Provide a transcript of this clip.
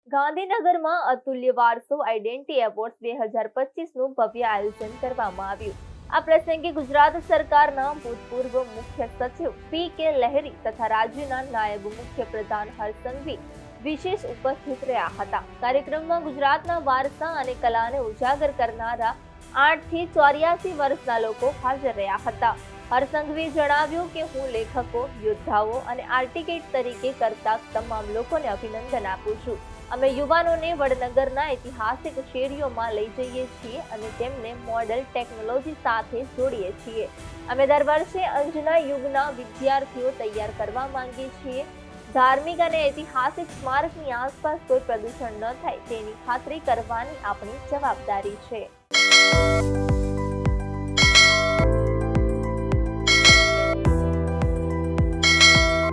ગાંધીનગરમાં અતુલ્ય વારસો identity award 2025નું ભવ્ય આયોજન કરવામાં આવ્યું. આ પ્રસંગે ગુજરાત સરકારના ભૂતપૂર્વ મુખ્ય સચિવ પી.કે. લહેરી તથા રાજ્યના નાયબ મુખ્ય પ્રધાન હર્ષ સંઘવી વિશેષ ઉપસ્થિત રહ્યા હતા. કાર્યક્રમમાં ગુજરાતના વારસા અને કલાને ઉજાગર કરનારા 8 થી 84 વર્ષના લોકો હાજર રહ્યા હતા. હર્ષ સંઘવીએ જણાવ્યું કે હું લેખકો, યોદ્ધાઓ અને આર્ટિકેટ તરીકે કરતા તમામ લોકોને અભિનંદન આપું છું. અમે યુવાનોને વડનગરના ઐતિહાસિક શેરીઓમાં લઈ જઈએ છીએ અને તેમને મોડલ ટેકનોલોજી સાથે જોડીએ છીએ. અમે દર વર્ષે અંજના યુગના વિદ્યાર્થીઓ તૈયાર કરવા માંગીએ છીએ. ધાર્મિક અને ઐતિહાસિક સ્મારકની આસપાસ કોઈ પ્રદૂષણ ન થાય તેની ખાતરી કરવાની આપણી જવાબદારી છે.